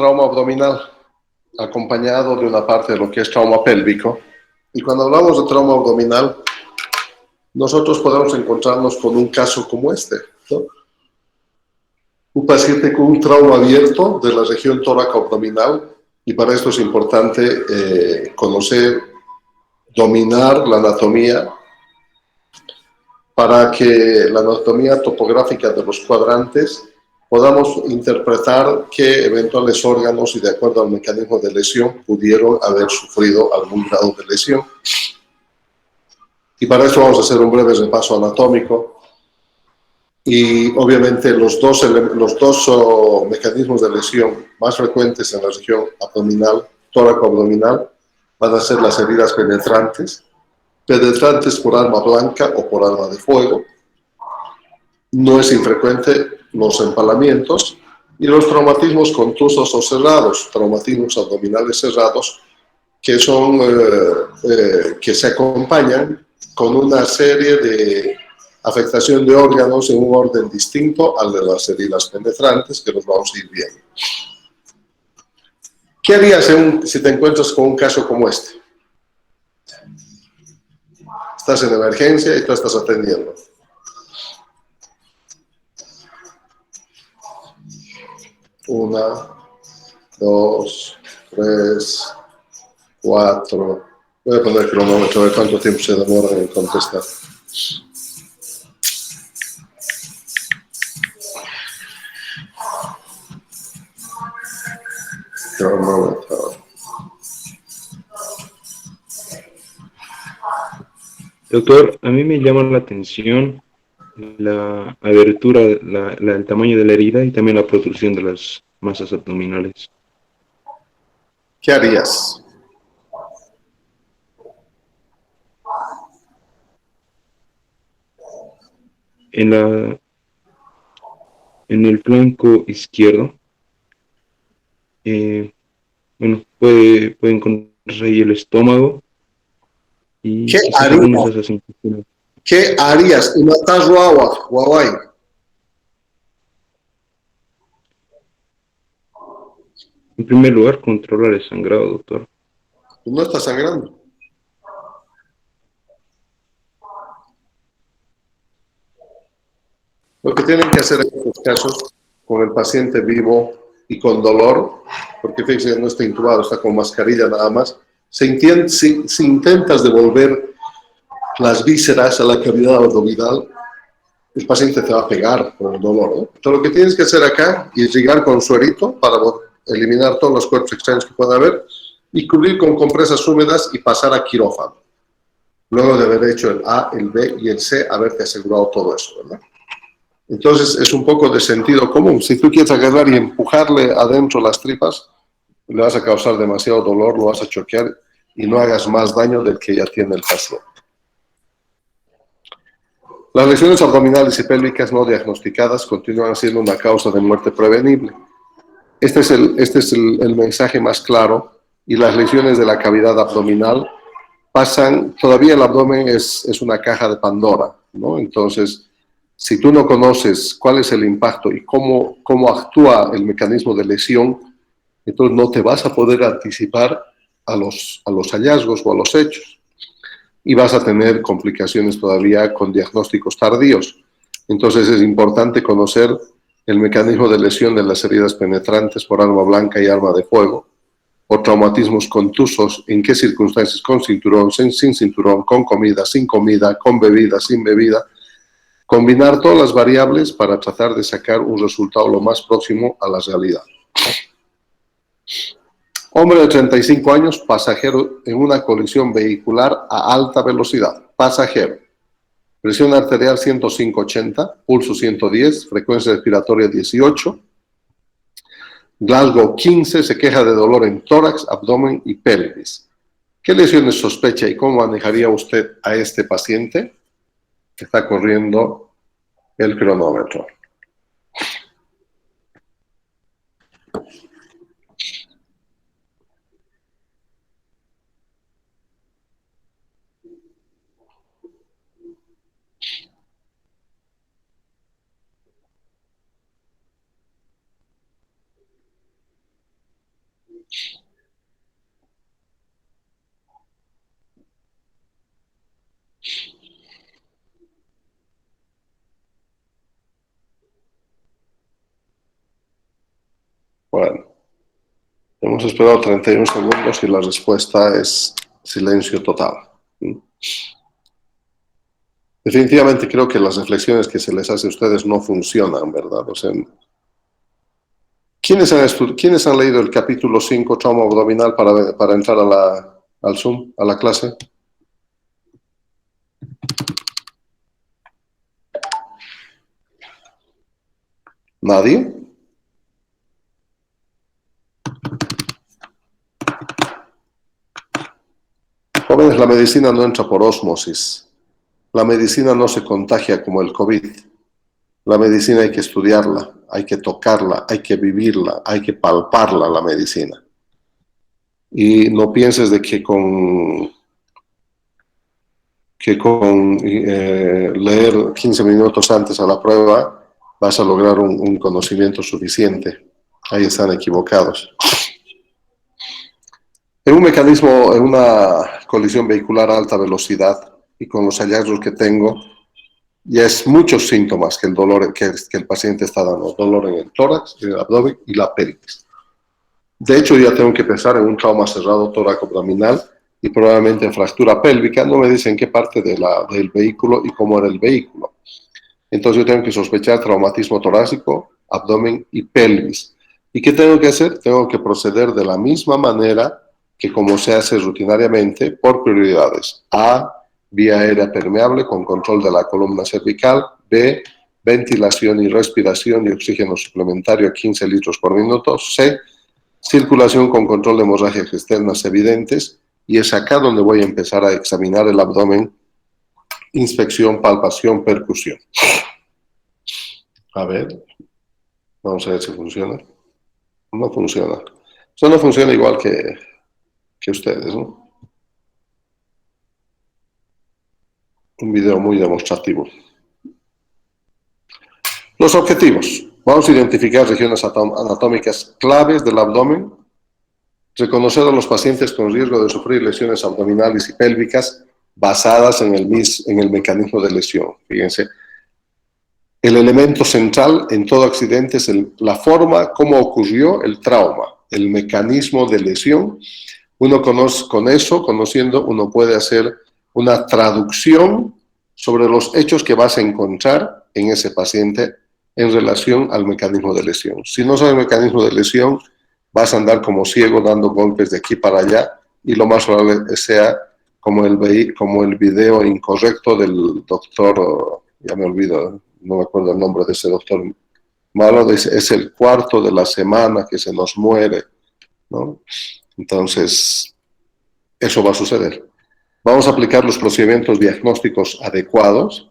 trauma abdominal, acompañado de una parte de lo que es trauma pélvico. Y cuando hablamos de trauma abdominal, nosotros podemos encontrarnos con un caso como este, ¿no? Un paciente con un trauma abierto de la región tóraco-abdominal, y para esto es importante conocer, dominar la anatomía, para que la anatomía topográfica de los cuadrantes podamos interpretar qué eventuales órganos y de acuerdo al mecanismo de lesión pudieron haber sufrido algún grado de lesión. Y para eso vamos a hacer un breve repaso anatómico. Y obviamente los dos mecanismos de lesión más frecuentes en la región abdominal, tóraco-abdominal, van a ser las heridas penetrantes por arma blanca o por arma de fuego. No es infrecuente los empalamientos y los traumatismos contusos o cerrados, traumatismos abdominales cerrados, que que se acompañan con una serie de afectación de órganos en un orden distinto al de las heridas penetrantes, que los vamos a ir viendo. ¿Qué harías si te encuentras con un caso como este? Estás en emergencia y tú estás atendiendo. Una, dos, tres, cuatro. Voy a poner el cronómetro de cuánto tiempo se demora en contestar. Cronómetro. Doctor, a mí me llama la atención la abertura, el tamaño de la herida y también la protrusión de las masas abdominales. ¿Qué harías? En el flanco izquierdo, bueno, puede encontrarse ahí el estómago y ¿Qué quizás algunas de harías? esas infecciones. ¿Qué harías? Y matas Huawei. En primer lugar, controlar el sangrado, doctor. No está sangrando. Lo que tienen que hacer en estos casos, con el paciente vivo y con dolor, porque fíjense, no está intubado, está con mascarilla nada más, si intentas devolver las vísceras a la cavidad abdominal, el paciente te va a pegar por el dolor, ¿no? Entonces lo que tienes que hacer acá es llegar con suerito para eliminar todos los cuerpos extraños que pueda haber y cubrir con compresas húmedas y pasar a quirófano. Luego de haber hecho el A, el B y el C, haberte asegurado todo eso, ¿verdad? Entonces es un poco de sentido común. Si tú quieres agarrar y empujarle adentro las tripas, le vas a causar demasiado dolor, lo vas a choquear y no hagas más daño del que ya tiene el paciente. Las lesiones abdominales y pélvicas no diagnosticadas continúan siendo una causa de muerte prevenible. Este es el mensaje más claro, y las lesiones de la cavidad abdominal pasan, todavía el abdomen es una caja de Pandora, ¿no? Entonces, si tú no conoces cuál es el impacto y cómo actúa el mecanismo de lesión, entonces no te vas a poder anticipar a los hallazgos o a los hechos. Y vas a tener complicaciones todavía con diagnósticos tardíos. Entonces es importante conocer el mecanismo de lesión de las heridas penetrantes por arma blanca y arma de fuego, o traumatismos contusos, en qué circunstancias, con cinturón, sin cinturón, con comida, con bebida, sin bebida. Combinar todas las variables para tratar de sacar un resultado lo más próximo a la realidad. Hombre de 35 años, pasajero en una colisión vehicular a alta velocidad. Pasajero. Presión arterial 105/80, pulso 110, frecuencia respiratoria 18. Glasgow 15, se queja de dolor en tórax, abdomen y pelvis. ¿Qué lesiones sospecha y cómo manejaría usted a este paciente? Está corriendo el cronómetro. Bueno, hemos esperado 31 segundos y la respuesta es silencio total. Definitivamente creo que las reflexiones que se les hace a ustedes no funcionan, ¿verdad? O sea, ¿quiénes han leído el capítulo 5, trauma abdominal, para entrar al Zoom, a la clase? ¿Nadie? Jóvenes, la medicina no entra por ósmosis. La medicina no se contagia como el COVID. La medicina hay que estudiarla, hay que tocarla, hay que vivirla, hay que palparla, la medicina. Y no pienses de que con leer 15 minutos antes a la prueba vas a lograr un conocimiento suficiente. Ahí están equivocados. En un mecanismo, en una colisión vehicular a alta velocidad y con los hallazgos que tengo, ya es muchos síntomas que el dolor que el paciente está dando. Dolor en el tórax, en el abdomen y la pelvis. De hecho, ya tengo que pensar en un trauma cerrado tóraco-abdominal y probablemente en fractura pélvica. No me dicen qué parte del vehículo y cómo era el vehículo. Entonces yo tengo que sospechar traumatismo torácico, abdomen y pelvis. ¿Y qué tengo que hacer? Tengo que proceder de la misma manera que como se hace rutinariamente, por prioridades. A, vía aérea permeable con control de la columna cervical. B, ventilación y respiración y oxígeno suplementario a 15 litros por minuto. C, circulación con control de hemorragias externas evidentes. Y es acá donde voy a empezar a examinar el abdomen. Inspección, palpación, percusión. A ver, vamos a ver si funciona. No funciona. Eso no funciona igual que ustedes, ¿no? Un video muy demostrativo. Los objetivos. Vamos a identificar regiones anatómicas claves del abdomen, reconocer a los pacientes con riesgo de sufrir lesiones abdominales y pélvicas basadas en el mecanismo de lesión. Fíjense, el elemento central en todo accidente es la forma, cómo ocurrió el trauma, el mecanismo de lesión. Uno conociendo, uno puede hacer una traducción sobre los hechos que vas a encontrar en ese paciente en relación al mecanismo de lesión. Si no sabes el mecanismo de lesión, vas a andar como ciego dando golpes de aquí para allá y lo más probable sea como el video incorrecto del doctor, ya me olvido, no me acuerdo el nombre de ese doctor malo, es el cuarto de la semana que se nos muere, ¿no? Entonces, eso va a suceder. Vamos a aplicar los procedimientos diagnósticos adecuados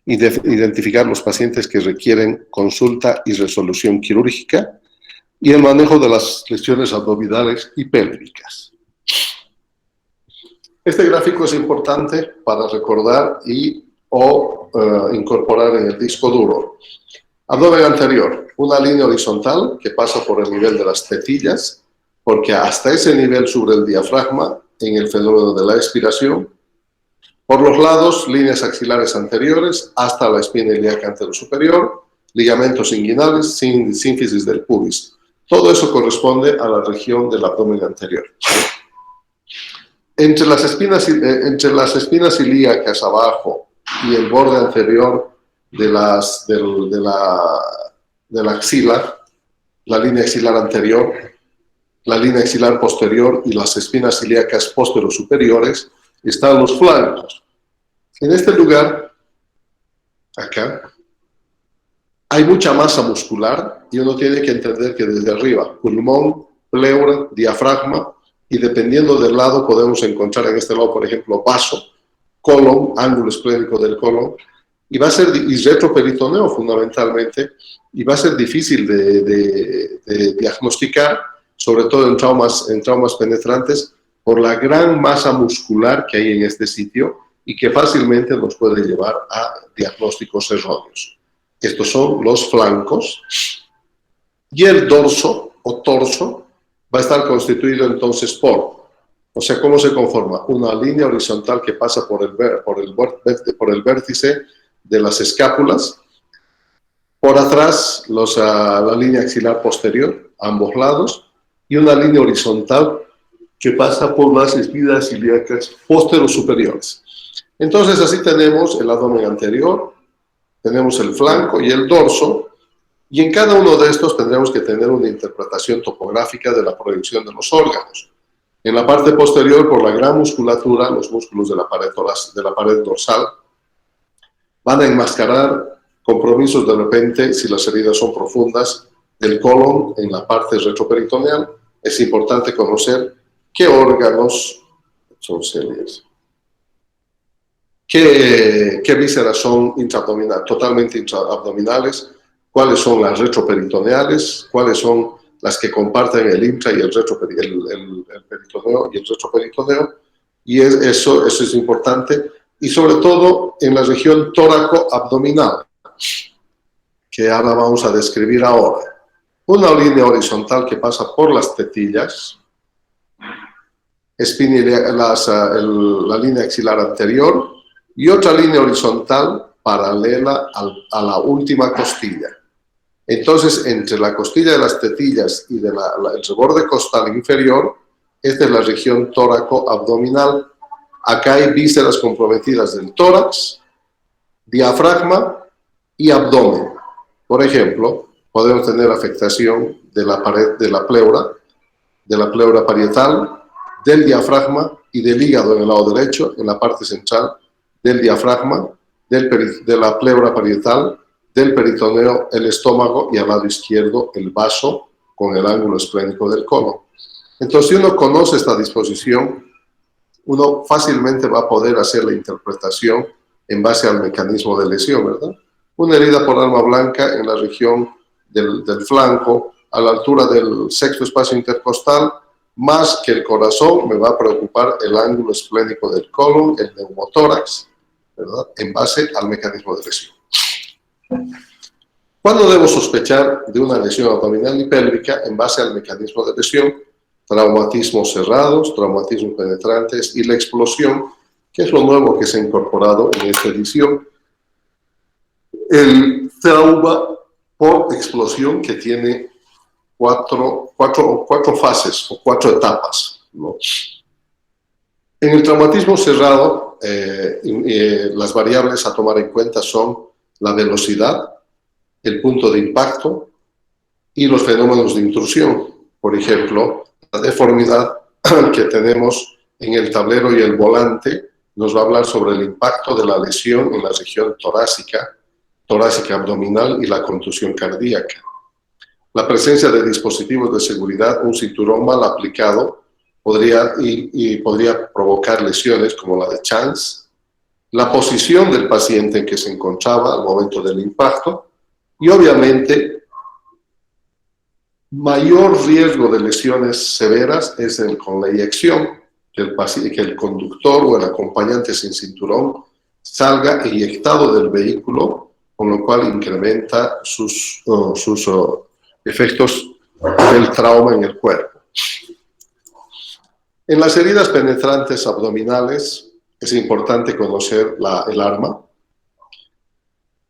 y identificar los pacientes que requieren consulta y resolución quirúrgica y el manejo de las lesiones abdominales y pélvicas. Este gráfico es importante para recordar o incorporar en el disco duro. Abdomen anterior, una línea horizontal que pasa por el nivel de las tetillas, porque hasta ese nivel sube el diafragma en el fenómeno de la expiración. Por los lados, líneas axilares anteriores hasta la espina ilíaca anterosuperior, ligamentos inguinales, sínfisis del pubis. Todo eso corresponde a la región del abdomen anterior. Entre las espinas ilíacas abajo y el borde anterior de la axila, la línea axilar anterior, la línea axilar posterior y las espinas ilíacas posterosuperiores, están los flancos. En este lugar, acá, hay mucha masa muscular y uno tiene que entender que desde arriba, pulmón, pleura, diafragma, y dependiendo del lado podemos encontrar en este lado, por ejemplo, vaso, colon, ángulo esplénico del colon, y retroperitoneo fundamentalmente, y va a ser difícil de diagnosticar, sobre todo en traumas penetrantes, por la gran masa muscular que hay en este sitio y que fácilmente nos puede llevar a diagnósticos erróneos. Estos son los flancos y el dorso o torso va a estar constituido entonces por, o sea, ¿cómo se conforma? Una línea horizontal que pasa por el vértice de las escápulas, por atrás la línea axilar posterior, a ambos lados, y una línea horizontal que pasa por las espinas ilíacas posterosuperiores. Entonces así tenemos el abdomen anterior, tenemos el flanco y el dorso, y en cada uno de estos tendremos que tener una interpretación topográfica de la proyección de los órganos. En la parte posterior, por la gran musculatura, los músculos de la pared dorsal, van a enmascarar compromisos de repente, si las heridas son profundas, del colon en la parte retroperitoneal. Es importante conocer qué órganos son serios, qué vísceras son totalmente intraabdominales, cuáles son las retroperitoneales, cuáles son las que comparten el intra y el peritoneo y el retroperitoneo, y eso es importante, y sobre todo en la región tóraco-abdominal, que ahora vamos a describir ahora. Una línea horizontal que pasa por las tetillas, la línea axilar anterior, y otra línea horizontal paralela a la última costilla. Entonces, entre la costilla de las tetillas y el reborde costal inferior, esta es la región tóraco-abdominal. Acá hay vísceras comprometidas del tórax, diafragma y abdomen. Por ejemplo, podemos tener afectación de la pared de la pleura parietal, del diafragma y del hígado en el lado derecho, en la parte central del diafragma, de la pleura parietal, del peritoneo, el estómago, y al lado izquierdo el vaso con el ángulo esplénico del colon. Entonces, si uno conoce esta disposición, uno fácilmente va a poder hacer la interpretación en base al mecanismo de lesión, ¿verdad? Una herida por arma blanca en la región del flanco, a la altura del sexto espacio intercostal, más que el corazón, me va a preocupar el ángulo esplénico del colon, el neumotórax, ¿verdad? En base al mecanismo de lesión. ¿Cuándo debo sospechar de una lesión abdominal y pélvica en base al mecanismo de lesión? Traumatismos cerrados, traumatismos penetrantes y la explosión, que es lo nuevo que se ha incorporado en esta edición. El trauma por explosión, que tiene cuatro fases o 4 etapas, ¿no? En el traumatismo cerrado, las variables a tomar en cuenta son la velocidad, el punto de impacto y los fenómenos de intrusión. Por ejemplo, la deformidad que tenemos en el tablero y el volante nos va a hablar sobre el impacto de la lesión en la región torácica abdominal y la contusión cardíaca. La presencia de dispositivos de seguridad, un cinturón mal aplicado, podría provocar lesiones como la de Chance, la posición del paciente en que se encontraba al momento del impacto, y obviamente mayor riesgo de lesiones severas es con la eyección, que el conductor o el acompañante sin cinturón salga eyectado del vehículo, con lo cual incrementa sus efectos del trauma en el cuerpo. En las heridas penetrantes abdominales es importante conocer el arma,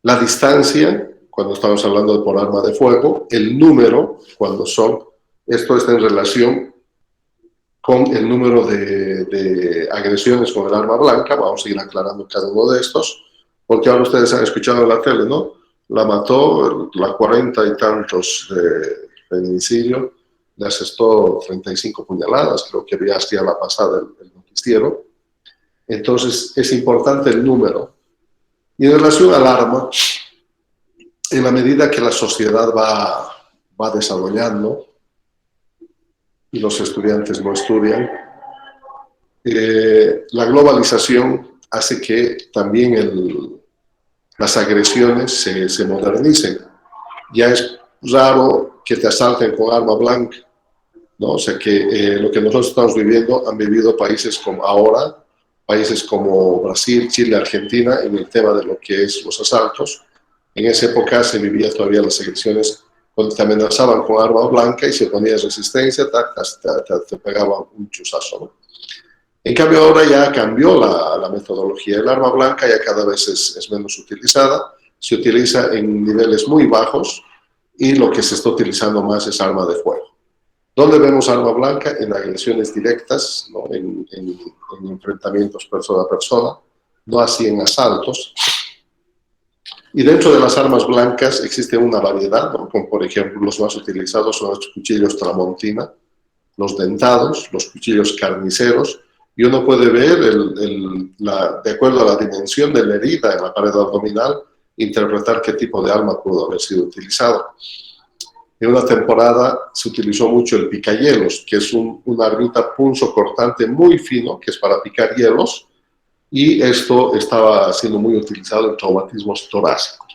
la distancia, cuando estamos hablando de por arma de fuego, el número, esto está en relación con el número de agresiones con el arma blanca. Vamos a ir aclarando cada uno de estos, porque ahora ustedes han escuchado en la tele, ¿no? La mató, la 40 y tantos de feminicidio, le asestó 35 puñaladas, creo que había hasta la pasada el noticiero. Entonces es importante el número. Y en relación al arma, en la medida que la sociedad va desarrollando y los estudiantes no estudian, la globalización hace que también las agresiones se modernicen. Ya es raro que te asalten con arma blanca, ¿no? O sea que lo que nosotros estamos viviendo han vivido países como Brasil, Chile, Argentina, en el tema de lo que es los asaltos. En esa época se vivía todavía las agresiones cuando te amenazaban con arma blanca y si ponías resistencia, te pegaban un chuzazo, ¿no? En cambio, ahora ya cambió la metodología. El arma blanca ya cada vez es menos utilizada, se utiliza en niveles muy bajos y lo que se está utilizando más es arma de fuego. ¿Dónde vemos arma blanca? En agresiones directas, ¿no? En enfrentamientos persona a persona, no así en asaltos. Y dentro de las armas blancas existe una variedad, ¿no? Como por ejemplo los más utilizados son los cuchillos tramontina, los dentados, los cuchillos carniceros, y uno puede ver, de acuerdo a la dimensión de la herida en la pared abdominal, interpretar qué tipo de arma pudo haber sido utilizado. En una temporada se utilizó mucho el picahielos, que es una armita punzo cortante muy fino, que es para picar hielos, y esto estaba siendo muy utilizado en traumatismos torácicos.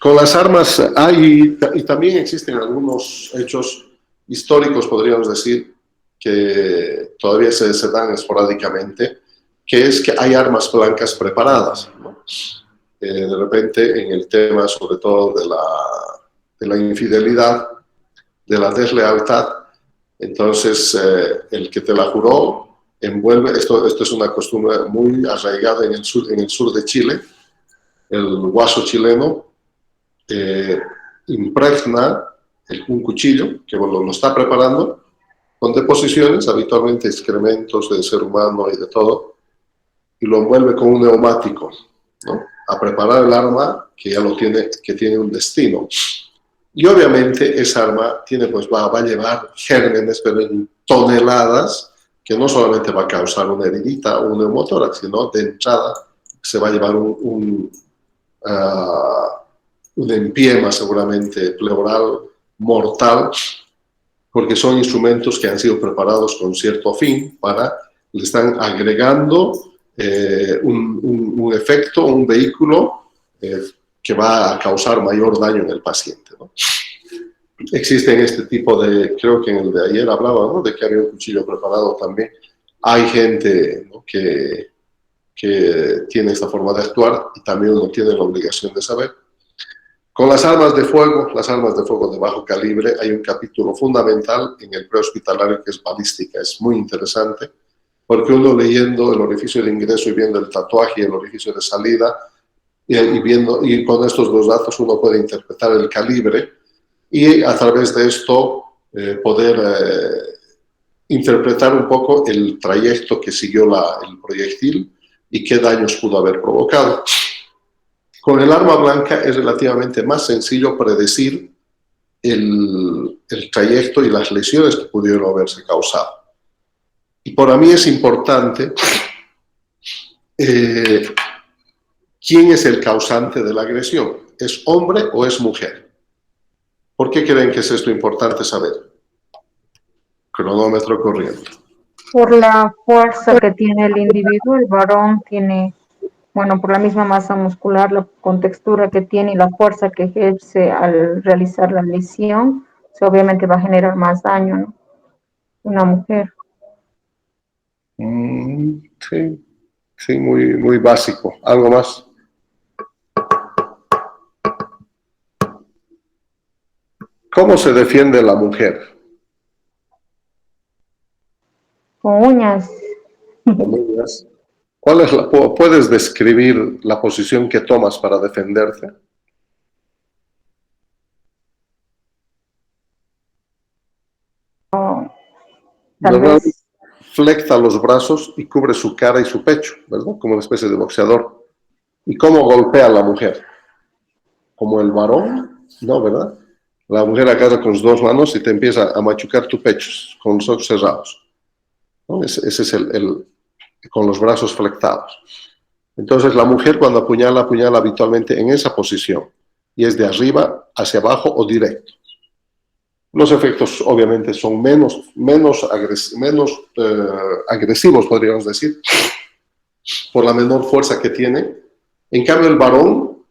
Con las armas hay, y también existen algunos hechos históricos, podríamos decir, que todavía se dan esporádicamente, que es que hay armas blancas preparadas, ¿no? De repente en el tema sobre todo de la infidelidad, de la deslealtad, entonces el que te la juró envuelve, esto es una costumbre muy arraigada en el sur de Chile, el guaso chileno impregna un cuchillo que lo está preparando con deposiciones, habitualmente excrementos del ser humano y de todo, y lo envuelve con un neumático, ¿no? A preparar el arma que ya que tiene un destino. Y obviamente esa arma va a llevar gérmenes, pero en toneladas, que no solamente va a causar una heridita o un neumotórax, sino de entrada se va a llevar un empiema seguramente pleural mortal, porque son instrumentos que han sido preparados con cierto fin le están agregando un efecto, un vehículo que va a causar mayor daño en el paciente, ¿no? Existen este tipo de, creo que en el de ayer hablaba, ¿no?, de que había un cuchillo preparado también. Hay gente, ¿no?, que tiene esta forma de actuar y también uno tiene la obligación de saber. Con las armas de fuego de bajo calibre, hay un capítulo fundamental en el prehospitalario que es balística. Es muy interesante porque uno leyendo el orificio de ingreso y viendo el tatuaje y el orificio de salida y con estos dos datos uno puede interpretar el calibre y a través de esto poder interpretar un poco el trayecto que siguió el proyectil y qué daños pudo haber provocado. Con el arma blanca es relativamente más sencillo predecir el trayecto y las lesiones que pudieron haberse causado. Y para mí es importante quién es el causante de la agresión. ¿Es hombre o es mujer? ¿Por qué creen que es esto importante saber? Cronómetro corriendo. Por la fuerza que tiene el individuo, el varón tiene, bueno, por la misma masa muscular, la contextura que tiene y la fuerza que ejerce al realizar la lesión, obviamente va a generar más daño, ¿no? Una mujer. Sí, muy básico. ¿Algo más? ¿Cómo se defiende la mujer? Con uñas. Con uñas. ¿Puedes describir la posición que tomas para defenderte? Tal vez. Flecta los brazos y cubre su cara y su pecho, ¿verdad? Como una especie de boxeador. ¿Y cómo golpea a la mujer? ¿Como el varón? No, ¿verdad? La mujer agarra con sus dos manos y te empieza a machucar tu pecho con los ojos cerrados, ¿no? Ese es con los brazos flectados. Entonces la mujer cuando apuñala habitualmente en esa posición y es de arriba hacia abajo o directo. Los efectos obviamente son menos agresivos, podríamos decir, por la menor fuerza que tiene. En cambio el varón,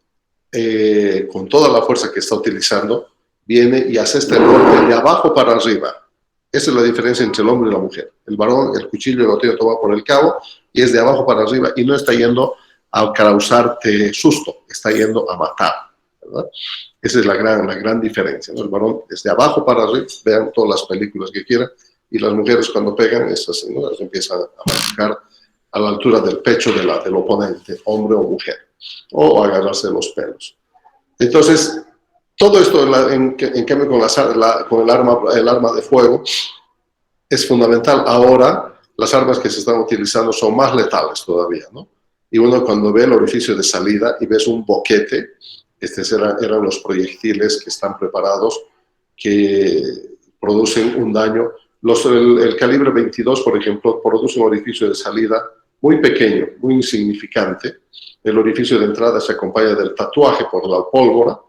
con toda la fuerza que está utilizando, viene y hace este golpe de abajo para arriba. Esa es la diferencia entre el hombre y la mujer. El varón, el cuchillo lo tiene tomado por el cabo y es de abajo para arriba y no está yendo a causarte susto, está yendo a matar, ¿verdad? Esa es la gran diferencia, ¿no? El varón desde abajo para arriba, vean todas las películas que quieran, y las mujeres cuando pegan, esas, ¿no?, las empiezan a marcar a la altura del pecho del oponente, hombre o mujer, o agarrarse de los pelos. Entonces, todo esto, en cambio, con el arma de fuego, es fundamental. Ahora, las armas que se están utilizando son más letales todavía, ¿no? Y uno cuando ve el orificio de salida y ves un boquete, estos eran los proyectiles que están preparados, que producen un daño. El calibre 22, por ejemplo, produce un orificio de salida muy pequeño, muy insignificante. El orificio de entrada se acompaña del tatuaje por la pólvora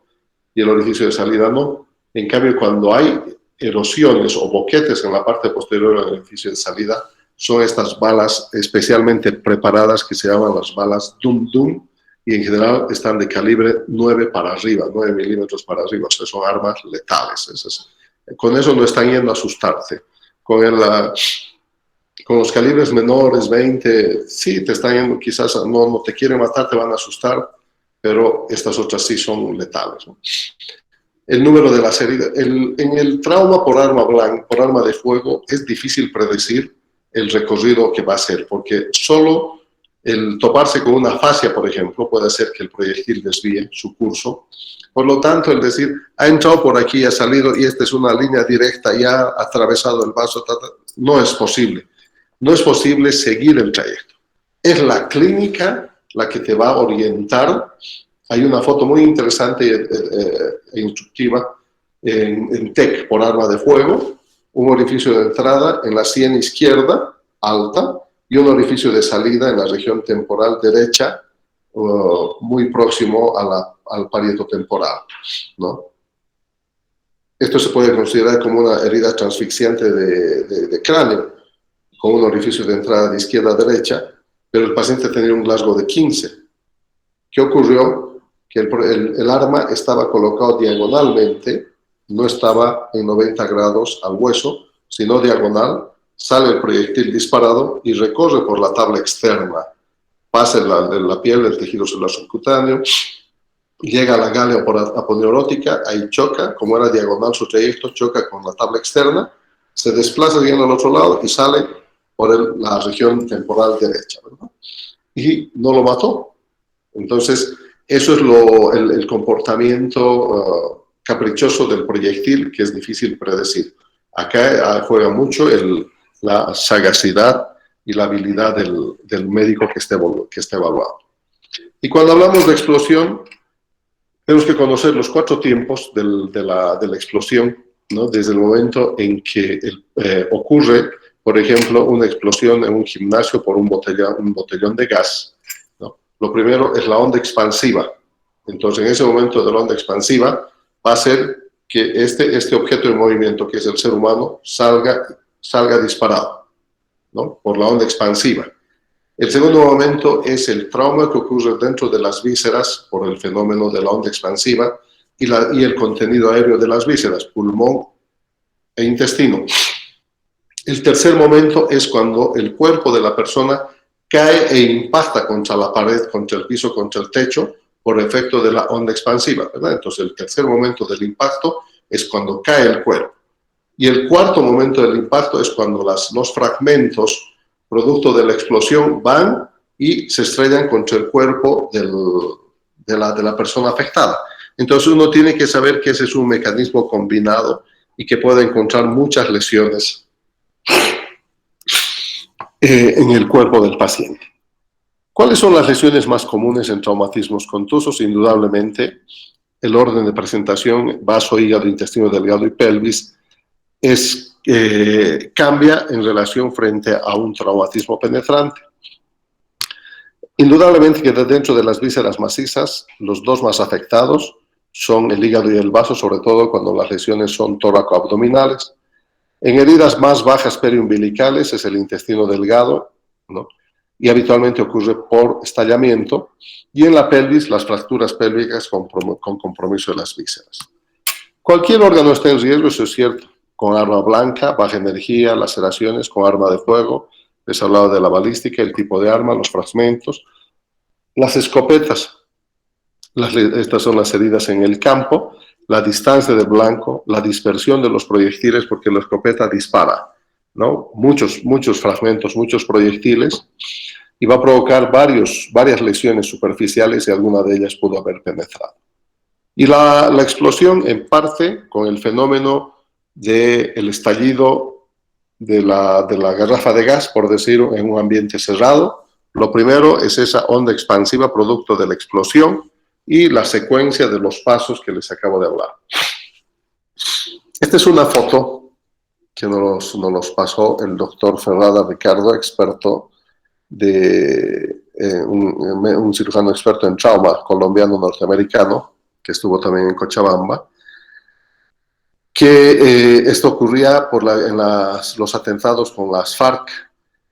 y el orificio de salida no. En cambio, cuando hay erosiones o boquetes en la parte posterior del orificio de salida, son estas balas especialmente preparadas que se llaman las balas Dum-Dum, y en general están de calibre 9 para arriba, 9 milímetros para arriba, o sea, son armas letales. Con eso no están yendo a asustarse. Con los calibres menores, 20, sí, te están yendo, quizás no te quieren matar, te van a asustar, pero estas otras sí son letales, ¿no? El número de las heridas. En el trauma por arma blanca, por arma de fuego, es difícil predecir el recorrido que va a hacer, porque solo el toparse con una fascia, por ejemplo, puede hacer que el proyectil desvíe su curso. Por lo tanto, el decir, ha entrado por aquí, ha salido, y esta es una línea directa, y ha atravesado el vaso, no es posible. No es posible seguir el trayecto. Es la clínica la que te va a orientar. Hay una foto muy interesante e instructiva en TEC por arma de fuego, un orificio de entrada en la sien izquierda, alta, y un orificio de salida en la región temporal derecha, muy próximo al parieto temporal, ¿no? Esto se puede considerar como una herida transfixiante de cráneo, con un orificio de entrada de izquierda a derecha, pero el paciente tenía un Glasgow de 15. ¿Qué ocurrió? Que el arma estaba colocado diagonalmente, no estaba en 90 grados al hueso, sino diagonal, sale el proyectil disparado y recorre por la tabla externa, pasa en la piel, el tejido celular subcutáneo, llega a la gálea aponeurótica, ahí choca, como era diagonal su trayecto, choca con la tabla externa, se desplaza bien al otro lado y sale por la región temporal derecha, ¿verdad? Y no lo mató. Entonces, eso es el comportamiento caprichoso del proyectil, que es difícil predecir. Acá juega mucho la sagacidad y la habilidad del médico que esté evaluando. Y cuando hablamos de explosión, tenemos que conocer los 4 tiempos de la explosión, ¿no? Desde el momento en que ocurre, por ejemplo, una explosión en un gimnasio por un botellón de gas, ¿no? Lo primero es la onda expansiva. Entonces, en ese momento de la onda expansiva, va a ser que este objeto en movimiento, que es el ser humano, salga disparado, ¿no? Por la onda expansiva. El segundo momento es el trauma que ocurre dentro de las vísceras por el fenómeno de la onda expansiva y el contenido aéreo de las vísceras, pulmón e intestino. El tercer momento es cuando el cuerpo de la persona cae e impacta contra la pared, contra el piso, contra el techo, por efecto de la onda expansiva, ¿verdad? Entonces, el tercer momento del impacto es cuando cae el cuerpo. Y el cuarto momento del impacto es cuando los fragmentos producto de la explosión van y se estrellan contra el cuerpo de la persona afectada. Entonces, uno tiene que saber que ese es un mecanismo combinado y que puede encontrar muchas lesiones en el cuerpo del paciente. ¿Cuáles son las lesiones más comunes en traumatismos contusos? Indudablemente, el orden de presentación, vaso, hígado, intestino delgado y pelvis, cambia en relación frente a un traumatismo penetrante. Indudablemente que dentro de las vísceras macizas, los dos más afectados son el hígado y el vaso, sobre todo cuando las lesiones son tóraco-abdominales. En heridas más bajas periumbilicales es el intestino delgado, ¿no? Y habitualmente ocurre por estallamiento, y en la pelvis las fracturas pélvicas con compromiso de las vísceras. Cualquier órgano está en riesgo, eso es cierto, con arma blanca, baja energía, laceraciones, con arma de fuego, les he hablado de la balística, el tipo de arma, los fragmentos, las escopetas. Estas son las heridas en el campo, la distancia del blanco, la dispersión de los proyectiles, porque la escopeta dispara, ¿no? Muchos fragmentos, muchos proyectiles, y va a provocar varias lesiones superficiales y alguna de ellas pudo haber penetrado. Y la explosión, en parte, con el fenómeno del estallido de la garrafa de gas, por decirlo, en un ambiente cerrado. Lo primero es esa onda expansiva producto de la explosión y la secuencia de los pasos que les acabo de hablar. Esta es una foto que nos pasó el doctor Ferrada Ricardo, experto un cirujano experto en trauma colombiano norteamericano, que estuvo también en Cochabamba, que esto ocurría en los atentados con las FARC,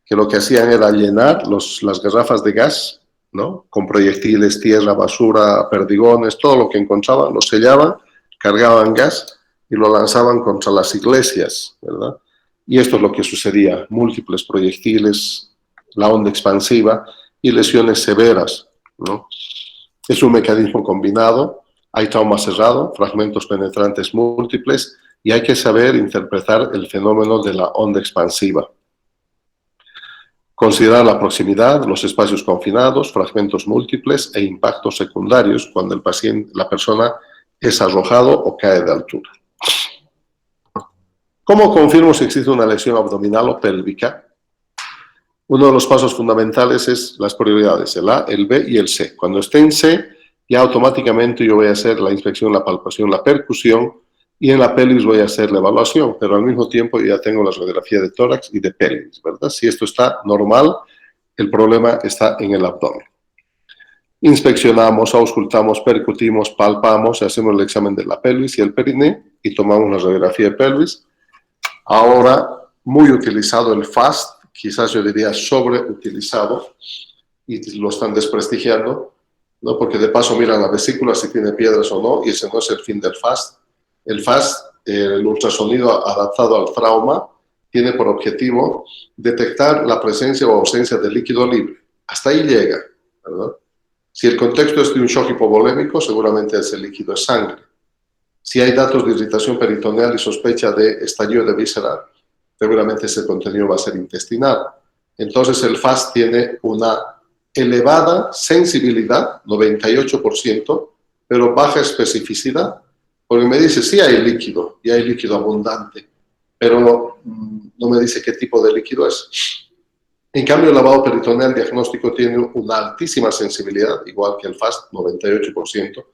que lo que hacían era llenar las garrafas de gas, ¿no? Con proyectiles, tierra, basura, perdigones, todo lo que encontraban, lo sellaban, cargaban gas y lo lanzaban contra las iglesias, ¿verdad? Y esto es lo que sucedía, múltiples proyectiles, la onda expansiva y lesiones severas, ¿no? Es un mecanismo combinado, hay trauma cerrado, fragmentos penetrantes múltiples y hay que saber interpretar el fenómeno de la onda expansiva. Considerar la proximidad, los espacios confinados, fragmentos múltiples e impactos secundarios cuando la persona es arrojado o cae de altura. ¿Cómo confirmo si existe una lesión abdominal o pélvica? Uno de los pasos fundamentales es las prioridades, el A, el B y el C. Cuando esté en C, ya automáticamente yo voy a hacer la inspección, la palpación, la percusión, y en la pelvis voy a hacer la evaluación, pero al mismo tiempo ya tengo la radiografía de tórax y de pelvis, ¿verdad? Si esto está normal, el problema está en el abdomen. Inspeccionamos, auscultamos, percutimos, palpamos, hacemos el examen de la pelvis y el periné y tomamos la radiografía de pelvis. Ahora, muy utilizado el FAST, quizás yo diría sobreutilizado, y lo están desprestigiando, ¿no? Porque de paso miran la vesícula si tiene piedras o no, y ese no es el fin del FAST. El FAST, el ultrasonido adaptado al trauma, tiene por objetivo detectar la presencia o ausencia de líquido libre. Hasta ahí llega, ¿verdad? Si el contexto es de un shock hipovolémico, seguramente ese líquido es sangre. Si hay datos de irritación peritoneal y sospecha de estallido de víscera, seguramente ese contenido va a ser intestinal. Entonces el FAST tiene una elevada sensibilidad, 98%, pero baja especificidad, porque me dice, sí hay líquido, y hay líquido abundante, pero no me dice qué tipo de líquido es. En cambio, el lavado peritoneal diagnóstico tiene una altísima sensibilidad, igual que el FAST, 98%,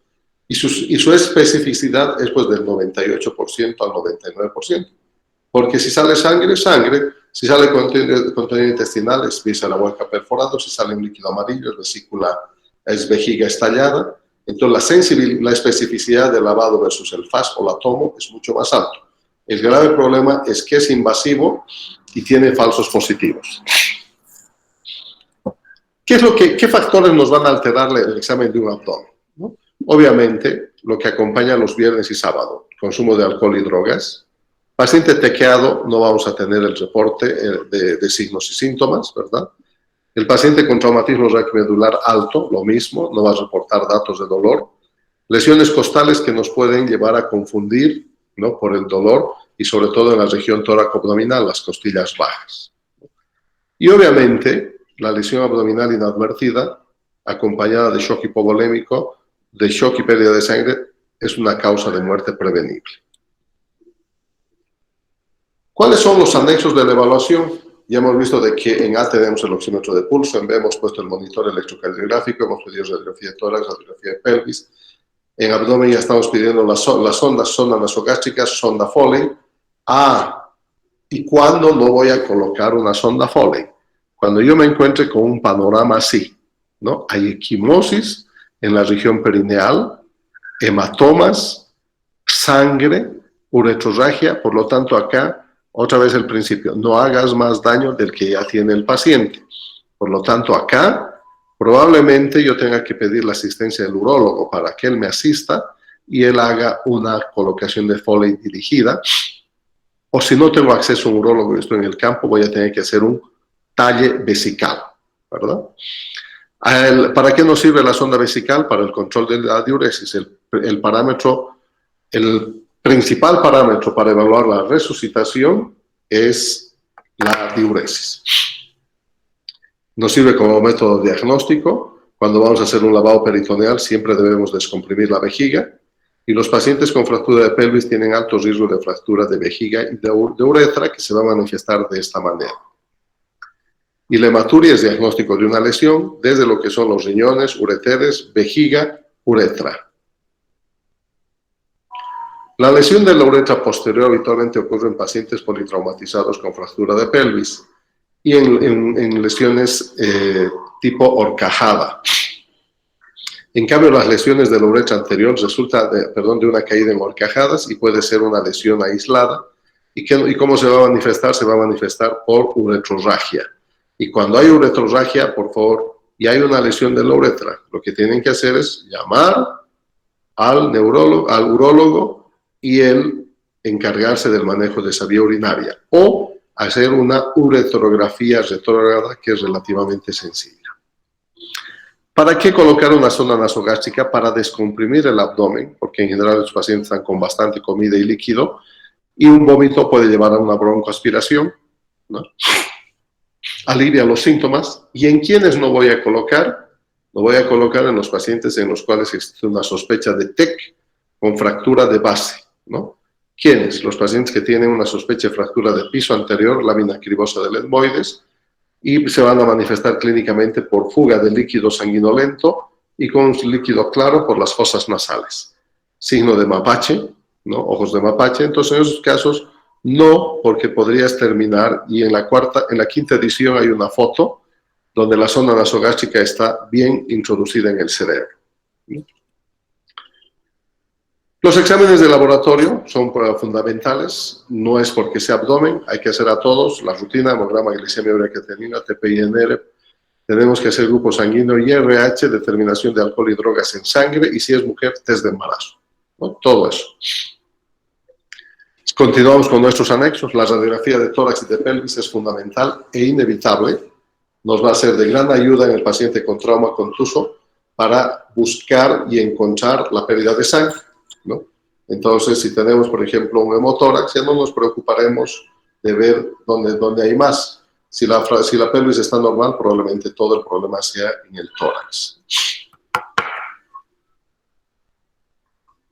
y su especificidad es pues del 98% al 99%, porque si sale sangre, sangre, si sale contenido intestinal, es víscera hueca perforado, si sale un líquido amarillo, es vesícula, es vejiga estallada. Entonces la especificidad del lavado versus el FAST o la tomo es mucho más alto. El grave problema es que es invasivo y tiene falsos positivos. ¿Qué factores nos van a alterar el examen de un abdomen? ¿No? Obviamente, lo que acompaña los viernes y sábado, consumo de alcohol y drogas. Paciente tequeado, no vamos a tener el reporte de signos y síntomas, ¿verdad? El paciente con traumatismo raquimedular alto, lo mismo, no va a reportar datos de dolor. Lesiones costales que nos pueden llevar a confundir, ¿no? Por el dolor y sobre todo en la región tóraco-abdominal, las costillas bajas. Y obviamente, la lesión abdominal inadvertida, acompañada de shock hipovolémico, de shock y pérdida de sangre, es una causa de muerte prevenible. ¿Cuáles son los anexos de la evaluación? Ya hemos visto de que en A tenemos el oxímetro de pulso, en B hemos puesto el monitor electrocardiográfico, hemos pedido radiografía de tórax, radiografía de pelvis. En abdomen ya estamos pidiendo las sondas, sonda nasogástrica, sonda Foley. ¿Y cuándo no voy a colocar una sonda Foley? Cuando yo me encuentre con un panorama así, ¿no? Hay equimosis en la región perineal, hematomas, sangre, uretrorragia, por lo tanto acá, otra vez el principio, no hagas más daño del que ya tiene el paciente. Por lo tanto acá, probablemente yo tenga que pedir la asistencia del urólogo para que él me asista y él haga una colocación de Foley dirigida. O si no tengo acceso a un urólogo y estoy en el campo, voy a tener que hacer un talle vesical, ¿verdad? ¿Para qué nos sirve la sonda vesical? Para el control de la diuresis. El principal parámetro para evaluar la resucitación es la diuresis. Nos sirve como método diagnóstico. Cuando vamos a hacer un lavado peritoneal siempre debemos descomprimir la vejiga, y los pacientes con fractura de pelvis tienen alto riesgo de fractura de vejiga y de uretra, que se va a manifestar de esta manera. Y la hematuria es diagnóstico de una lesión desde lo que son los riñones, ureteres, vejiga, uretra. La lesión de la uretra posterior habitualmente ocurre en pacientes politraumatizados con fractura de pelvis y en lesiones tipo horcajada. En cambio, las lesiones de la uretra anterior resultan de una caída en horcajadas y puede ser una lesión aislada. ¿Y cómo se va a manifestar? Se va a manifestar por uretrorragia. Y cuando hay uretrorragia, por favor, y hay una lesión de la uretra, lo que tienen que hacer es llamar al neurólogo, al urólogo, y él encargarse del manejo de esa vía urinaria, o hacer una uretrografía retrógrada, que es relativamente sencilla. ¿Para qué colocar una sonda nasogástrica? Para descomprimir el abdomen, porque en general los pacientes están con bastante comida y líquido, y un vómito puede llevar a una broncoaspiración, ¿no? Alivia los síntomas. ¿Y en quiénes no voy a colocar? Lo voy a colocar en los pacientes en los cuales existe una sospecha de TEC con fractura de base, ¿no? ¿Quiénes? Los pacientes que tienen una sospecha de fractura de piso anterior, lámina cribosa del etmoides, y se van a manifestar clínicamente por fuga de líquido sanguinolento y con un líquido claro por las fosas nasales. Signo de mapache, ¿no? Ojos de mapache. Entonces, en esos casos, no, porque podrías terminar, y en la quinta edición hay una foto donde la sonda nasogástrica está bien introducida en el cerebro. Los exámenes de laboratorio son fundamentales, no es porque sea abdomen, hay que hacer a todos, la rutina, hemograma, glicemia urea creatinina, TPI-NR, tenemos que hacer grupo sanguíneo y RH, determinación de alcohol y drogas en sangre, y si es mujer, test de embarazo, ¿no? Todo eso. Continuamos con nuestros anexos. La radiografía de tórax y de pelvis es fundamental e inevitable, nos va a ser de gran ayuda en el paciente con trauma contuso para buscar y encontrar la pérdida de sangre, ¿no? Entonces, si tenemos, por ejemplo, un hemotórax, ya no nos preocuparemos de ver dónde hay más. Si la pelvis está normal, probablemente todo el problema sea en el tórax.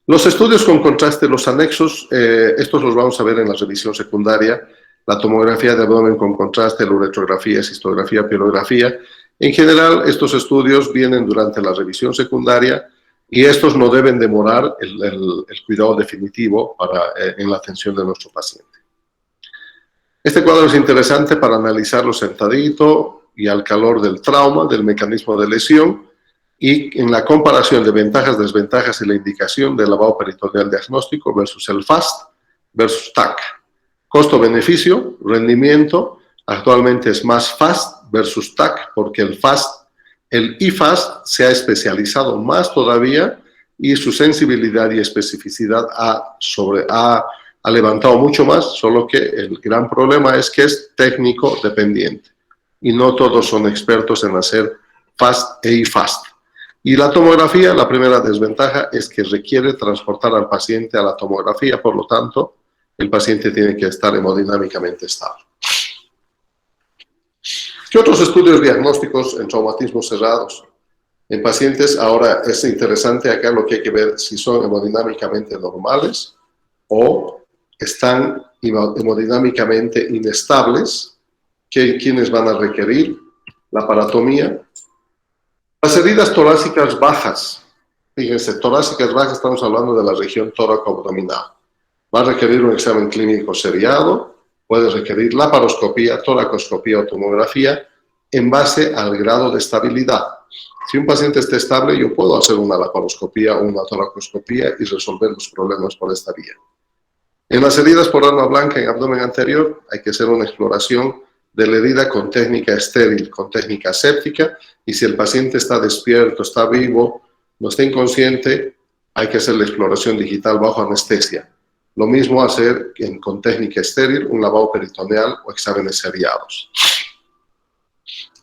Los estudios con contraste, los anexos, estos los vamos a ver en la revisión secundaria. La tomografía de abdomen con contraste, la uretrografía, cistografía, pielografía. En general, estos estudios vienen durante la revisión secundaria, y estos no deben demorar el cuidado definitivo en la atención de nuestro paciente. Este cuadro es interesante para analizarlo sentadito y al calor del trauma, del mecanismo de lesión, y en la comparación de ventajas, desventajas y la indicación del lavado peritoneal diagnóstico versus el FAST versus TAC. Costo-beneficio, rendimiento, actualmente es más FAST versus TAC, porque el IFAST se ha especializado más todavía y su sensibilidad y especificidad ha levantado mucho más, solo que el gran problema es que es técnico dependiente y no todos son expertos en hacer FAST e IFAST. Y la tomografía, la primera desventaja es que requiere transportar al paciente a la tomografía, por lo tanto, el paciente tiene que estar hemodinámicamente estable. ¿Qué otros estudios diagnósticos en traumatismos cerrados? En pacientes, ahora es interesante acá lo que hay que ver si son hemodinámicamente normales o están hemodinámicamente inestables, quienes van a requerir la paratomía. Las heridas torácicas bajas, fíjense, torácicas bajas, estamos hablando de la región tóraco-abdominal. Va a requerir un examen clínico seriado, puede requerir laparoscopía, toracoscopía o tomografía en base al grado de estabilidad. Si un paciente está estable, yo puedo hacer una laparoscopía o una toracoscopía y resolver los problemas por esta vía. En las heridas por arma blanca en abdomen anterior, hay que hacer una exploración de la herida con técnica estéril, con técnica séptica, y si el paciente está despierto, está vivo, no está inconsciente, hay que hacer la exploración digital bajo anestesia. Lo mismo hacer con técnica estéril, un lavado peritoneal o exámenes seriados.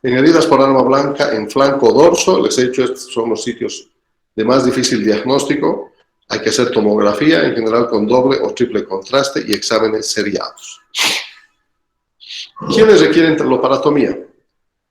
En heridas por arma blanca, en flanco o dorso, les he dicho, estos son los sitios de más difícil diagnóstico. Hay que hacer tomografía, en general con doble o triple contraste y exámenes seriados. ¿Quiénes requieren traumatomía?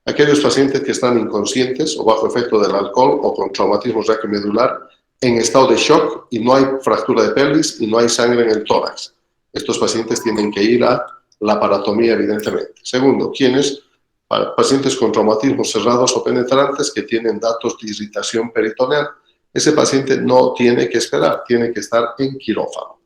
Aquellos pacientes que están inconscientes o bajo efecto del alcohol o con traumatismo raquiomedular en estado de shock y no hay fractura de pelvis y no hay sangre en el tórax. Estos pacientes tienen que ir a la paratomía, evidentemente. Segundo, ¿quiénes? Pacientes con traumatismos cerrados o penetrantes que tienen datos de irritación peritoneal. Ese paciente no tiene que esperar, tiene que estar en quirófano.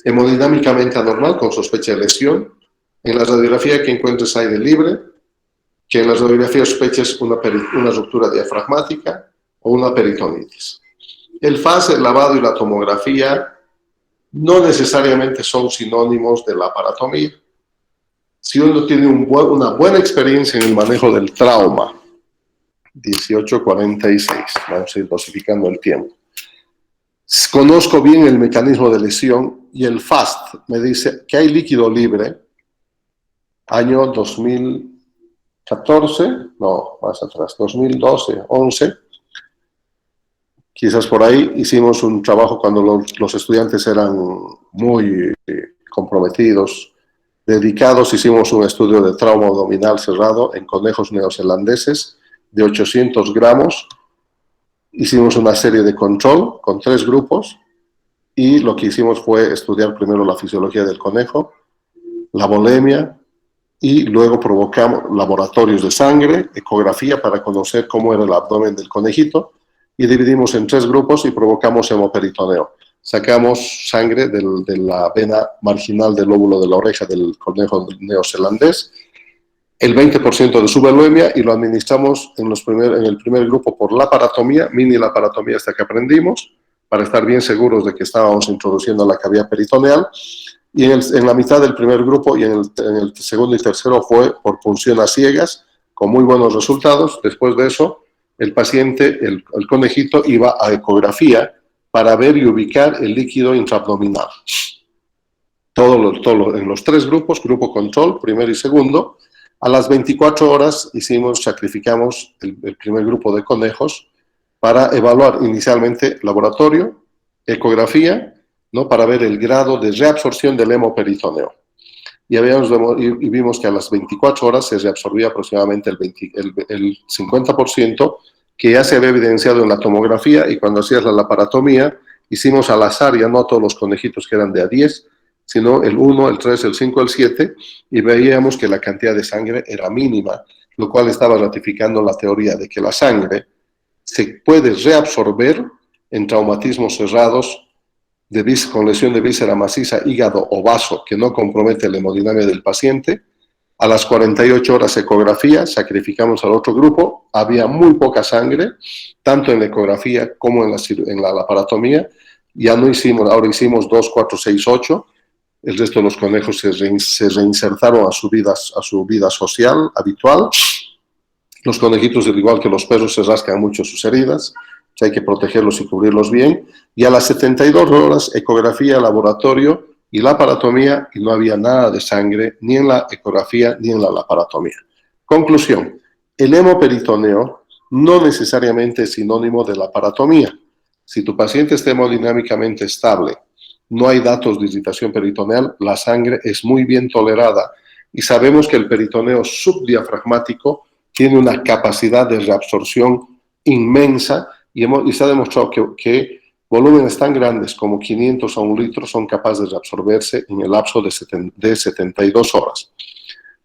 Hemodinámicamente anormal con sospecha de lesión. En la radiografía que encuentres aire libre, que en la radiografía sospeches una ruptura diafragmática o una peritonitis. El FAS, el lavado y la tomografía no necesariamente son sinónimos de la paratomía. Si uno tiene una buena experiencia en el manejo del trauma, 18:46, vamos a ir dosificando el tiempo. Conozco bien el mecanismo de lesión y el FAST me dice que hay líquido libre, año 2014, no, más atrás, 2012, 11, quizás por ahí hicimos un trabajo cuando los estudiantes eran muy comprometidos, dedicados, hicimos un estudio de trauma abdominal cerrado en conejos neozelandeses de 800 gramos. Hicimos una serie de control con 3 grupos y lo que hicimos fue estudiar primero la fisiología del conejo, la volemia y luego provocamos laboratorios de sangre, ecografía para conocer cómo era el abdomen del conejito y dividimos en 3 grupos y provocamos hemoperitoneo. Sacamos sangre de la vena marginal del lóbulo de la oreja del conejo neozelandés, el 20% de su volemia y lo administramos en el primer grupo por laparotomía, mini laparotomía hasta que aprendimos, para estar bien seguros de que estábamos introduciendo la cavidad peritoneal. Y en la mitad del primer grupo y en el segundo y tercero fue por punción a ciegas, con muy buenos resultados. Después de eso, el paciente, el conejito, iba a ecografía para ver y ubicar el líquido intraabdominal. En los 3 grupos, grupo control, primero y segundo. A las 24 horas sacrificamos el primer grupo de conejos para evaluar inicialmente laboratorio, ecografía, ¿no? Para ver el grado de reabsorción del hemoperitoneo. Y vimos que a las 24 horas se reabsorbía aproximadamente el 50%, que ya se había evidenciado en la tomografía, y cuando hacías la laparotomía, hicimos al azar, ya no a todos los conejitos que eran de a 10, sino el 1, el 3, el 5, el 7, y veíamos que la cantidad de sangre era mínima, lo cual estaba ratificando la teoría de que la sangre se puede reabsorber en traumatismos cerrados con lesión de víscera maciza, hígado o vaso que no compromete la hemodinamia del paciente. A las 48 horas ecografía, sacrificamos al otro grupo, había muy poca sangre, tanto en la ecografía como en la laparotomía. Ya no hicimos, ahora hicimos 2, 4, 6, 8. El resto de los conejos se reinsertaron a su vida social habitual. Los conejitos, al igual que los perros, se rascan mucho sus heridas, que hay que protegerlos y cubrirlos bien. Y a las 72 horas, ecografía, laboratorio y laparotomía, y no había nada de sangre, ni en la ecografía ni en la laparotomía. Conclusión: el hemoperitoneo no necesariamente es sinónimo de laparotomía. Si tu paciente está hemodinámicamente estable, no hay datos de irritación peritoneal, la sangre es muy bien tolerada y sabemos que el peritoneo subdiafragmático tiene una capacidad de reabsorción inmensa y se ha demostrado que volúmenes tan grandes como 500 a 1 litro son capaces de reabsorberse en el lapso de 72 horas.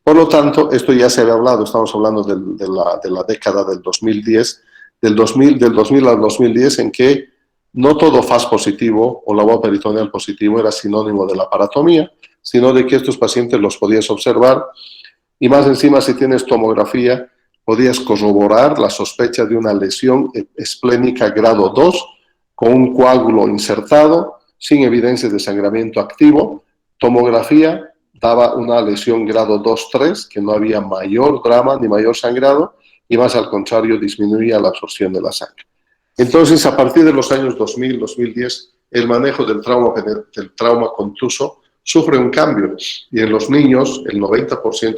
Por lo tanto, esto ya se había hablado, estamos hablando de la década del 2010, del 2000 al 2010, en que no todo FAS positivo o lavado peritoneal positivo era sinónimo de la laparotomía, sino de que estos pacientes los podías observar y más encima, si tienes tomografía, podías corroborar la sospecha de una lesión esplénica grado 2 con un coágulo insertado, sin evidencia de sangramiento activo. Tomografía daba una lesión grado 2-3, que no había mayor drama ni mayor sangrado, y más al contrario, disminuía la absorción de la sangre. Entonces, a partir de los años 2000, 2010, el manejo del trauma contuso sufre un cambio. Y en los niños, el 98%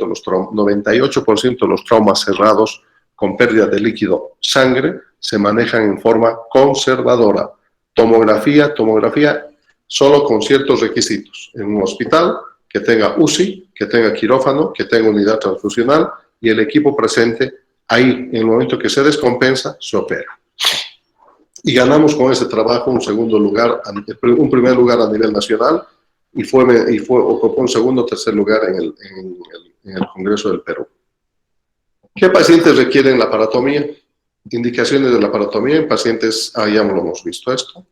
de los traumas cerrados con pérdida de líquido sangre se manejan en forma conservadora. Tomografía solo con ciertos requisitos. En un hospital que tenga UCI, que tenga quirófano, que tenga unidad transfusional y el equipo presente ahí, en el momento que se descompensa, se opera. Y ganamos con ese trabajo un primer lugar a nivel nacional y ocupó un segundo o tercer lugar en el Congreso del Perú. ¿Qué pacientes requieren laparotomía? Indicaciones de laparotomía en pacientes, ya lo hemos visto esto.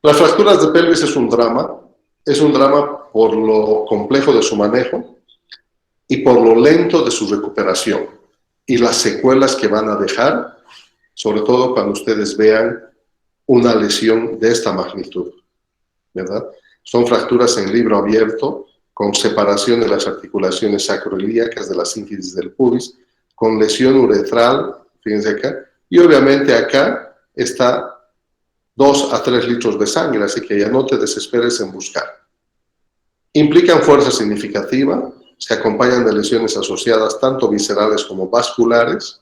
Las fracturas de pelvis es un drama por lo complejo de su manejo y por lo lento de su recuperación y las secuelas que van a dejar, sobre todo cuando ustedes vean una lesión de esta magnitud, ¿verdad? Son fracturas en libro abierto, con separación de las articulaciones sacroiliacas de la sínfisis del pubis, con lesión uretral, fíjense acá, y obviamente acá está 2 a 3 litros de sangre, así que ya no te desesperes en buscar. Implican fuerza significativa, se acompañan de lesiones asociadas tanto viscerales como vasculares,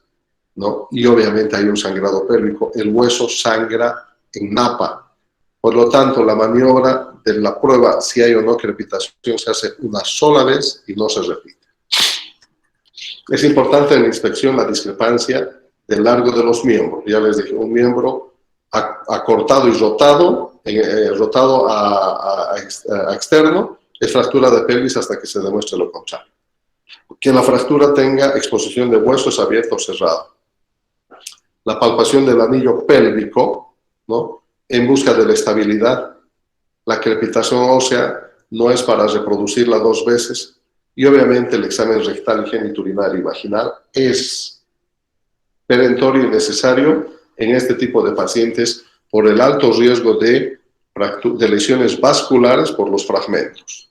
¿no? Y obviamente hay un sangrado pélvico. El hueso sangra en napa. Por lo tanto, la maniobra de la prueba, si hay o no crepitación, se hace una sola vez y no se repite. Es importante en la inspección la discrepancia del largo de los miembros. Ya les dije, un miembro acortado y rotado a externo, es fractura de pelvis hasta que se demuestre lo contrario. Que la fractura tenga exposición de huesos abierto o cerrado. La palpación del anillo pélvico, ¿no? En busca de la estabilidad. La crepitación ósea no es para reproducirla 2 veces. Y obviamente el examen rectal, genitourinario y vaginal es perentorio y necesario en este tipo de pacientes por el alto riesgo de lesiones vasculares por los fragmentos.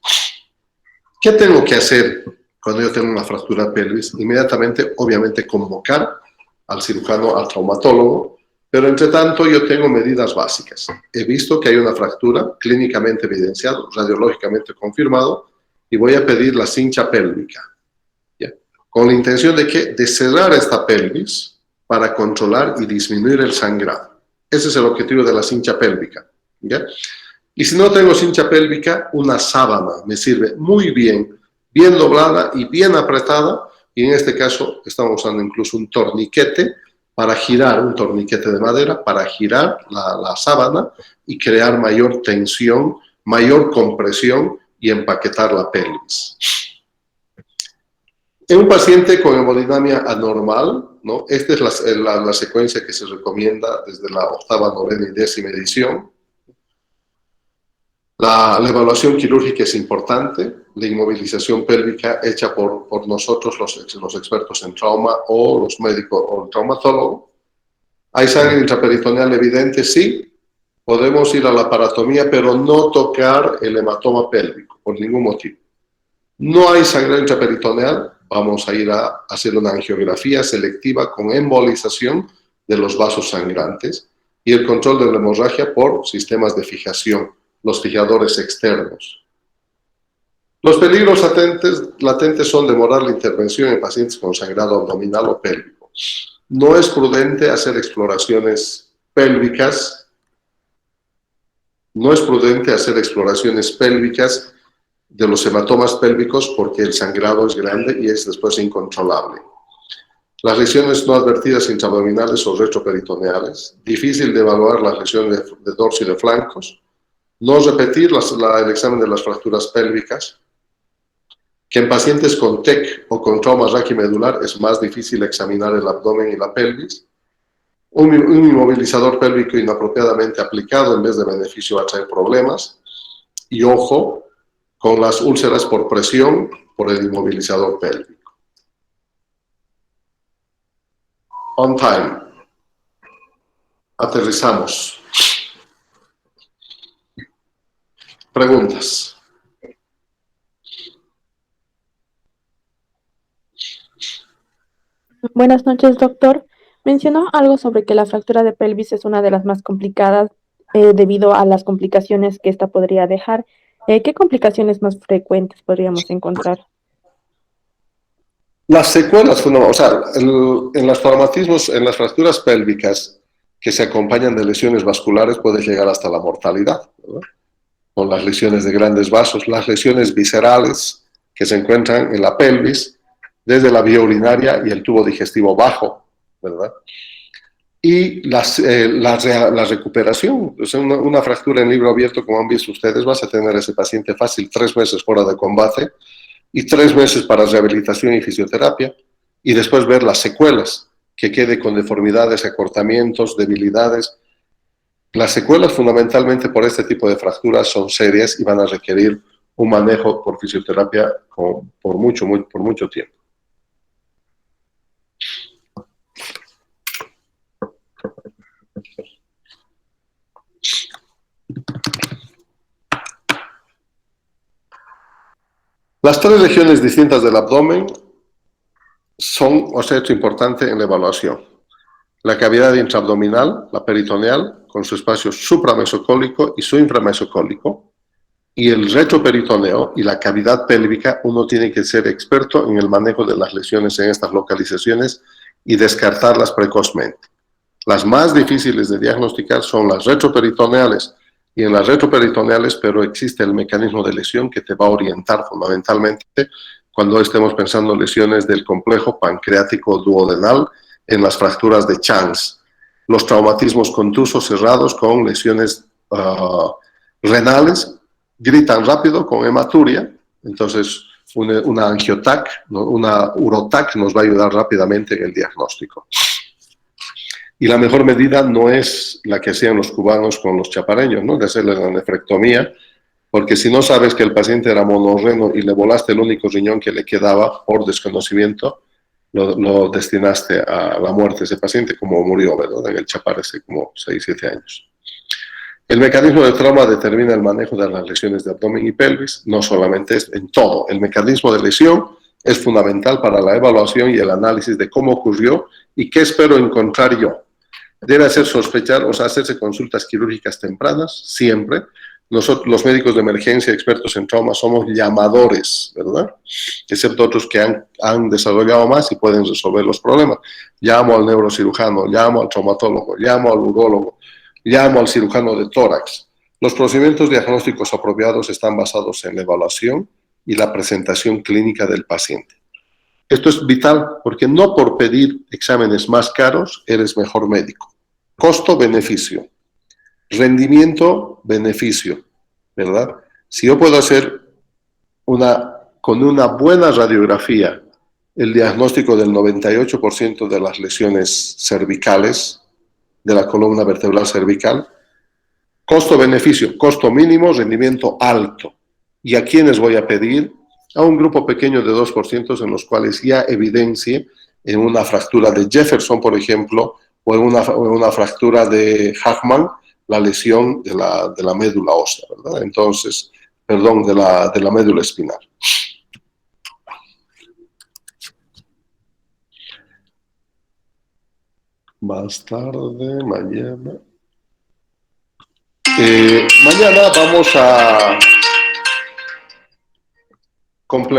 ¿Qué tengo que hacer cuando yo tengo una fractura pelvis? Inmediatamente, obviamente, convocar al cirujano, al traumatólogo, pero entre tanto yo tengo medidas básicas. He visto que hay una fractura clínicamente evidenciada, radiológicamente confirmado, y voy a pedir la cincha pélvica, ¿ya? Con la intención de que de cerrar esta pelvis para controlar y disminuir el sangrado. Ese es el objetivo de la cincha pélvica, ¿ya? Y si no tengo cincha pélvica, una sábana me sirve muy bien, bien doblada y bien apretada, y en este caso estamos usando incluso un torniquete para girar, un torniquete de madera, para girar la sábana y crear mayor tensión, mayor compresión y empaquetar la pelvis. En un paciente con hemodinamia anormal, ¿no? Esta es la secuencia que se recomienda desde la 8ª, 9ª y 10ª edición. La evaluación quirúrgica es importante, la inmovilización pélvica hecha por nosotros, los expertos en trauma o los médicos o el traumatólogo. ¿Hay sangre intraperitoneal evidente? Sí. Podemos ir a la laparotomía, pero no tocar el hematoma pélvico, por ningún motivo. No hay sangre intraperitoneal, vamos a ir a hacer una angiografía selectiva con embolización de los vasos sangrantes y el control de la hemorragia por sistemas de fijación, los fijadores externos. Los peligros latentes son demorar la intervención en pacientes con sangrado abdominal o pélvico. No es prudente hacer exploraciones pélvicas. No es prudente hacer exploraciones pélvicas de los hematomas pélvicos porque el sangrado es grande y es después incontrolable. Las lesiones no advertidas intraabdominales o retroperitoneales. Difícil de evaluar las lesiones de dorso y de flancos. No repetir el examen de las fracturas pélvicas. Que en pacientes con TEC o con trauma raquimedular es más difícil examinar el abdomen y la pelvis. Un inmovilizador pélvico inapropiadamente aplicado en vez de beneficio va a traer problemas. Y ojo con las úlceras por presión por el inmovilizador pélvico. On time. Aterrizamos. Preguntas. Buenas noches, doctor. Mencionó algo sobre que la fractura de pelvis es una de las más complicadas debido a las complicaciones que esta podría dejar. ¿Qué complicaciones más frecuentes podríamos encontrar? Las secuelas fundamentales, o sea, en los traumatismos, en las fracturas pélvicas que se acompañan de lesiones vasculares puede llegar hasta la mortalidad, ¿verdad? Con las lesiones de grandes vasos, las lesiones viscerales que se encuentran en la pelvis, desde la vía urinaria y el tubo digestivo bajo, ¿verdad? Y la recuperación, o sea, una fractura en libro abierto, como han visto ustedes, vas a tener a ese paciente fácil 3 meses fuera de combate y 3 meses para rehabilitación y fisioterapia, y después ver las secuelas, que quede con deformidades, acortamientos, debilidades. Las secuelas fundamentalmente por este tipo de fracturas son serias y van a requerir un manejo por fisioterapia por mucho tiempo. Las 3 regiones distintas del abdomen son un hecho importante en la evaluación. La cavidad intraabdominal, la peritoneal, con su espacio supramesocólico y su inframesocólico, y el retroperitoneo y la cavidad pélvica. Uno tiene que ser experto en el manejo de las lesiones en estas localizaciones y descartarlas precozmente. Las más difíciles de diagnosticar son las retroperitoneales, y en las retroperitoneales, pero existe el mecanismo de lesión que te va a orientar fundamentalmente cuando estemos pensando en lesiones del complejo pancreático duodenal en las fracturas de Chance, los traumatismos contusos cerrados con lesiones renales, gritan rápido con hematuria, entonces una angiotac, ¿no? Una urotac nos va a ayudar rápidamente en el diagnóstico. Y la mejor medida no es la que hacían los cubanos con los chapareños, ¿no? De hacerle la nefrectomía, porque si no sabes que el paciente era monorreno y le volaste el único riñón que le quedaba por desconocimiento, lo destinaste a la muerte ese paciente, como murió, ¿verdad? En el Chapar hace como 6, 7 años. El mecanismo de trauma determina el manejo de las lesiones de abdomen y pelvis, no solamente es en todo. El mecanismo de lesión es fundamental para la evaluación y el análisis de cómo ocurrió y qué espero encontrar yo. Debe hacer sospechar, o sea, hacerse consultas quirúrgicas tempranas, siempre. Nosotros, los médicos de emergencia, expertos en trauma, somos llamadores, ¿verdad? Excepto otros que han desarrollado más y pueden resolver los problemas. Llamo al neurocirujano, llamo al traumatólogo, llamo al urólogo, llamo al cirujano de tórax. Los procedimientos diagnósticos apropiados están basados en la evaluación y la presentación clínica del paciente. Esto es vital porque no por pedir exámenes más caros eres mejor médico. Costo-beneficio. Rendimiento-beneficio, ¿verdad? Si yo puedo hacer con una buena radiografía el diagnóstico del 98% de las lesiones cervicales, de la columna vertebral cervical, costo-beneficio, costo mínimo, rendimiento alto. ¿Y a quiénes voy a pedir? A un grupo pequeño de 2% en los cuales ya evidencie en una fractura de Jefferson, por ejemplo, o en una fractura de Hachman, la lesión de la médula ósea, ¿verdad? Entonces, perdón, de la médula espinal. Más tarde, mañana. Mañana vamos a complementar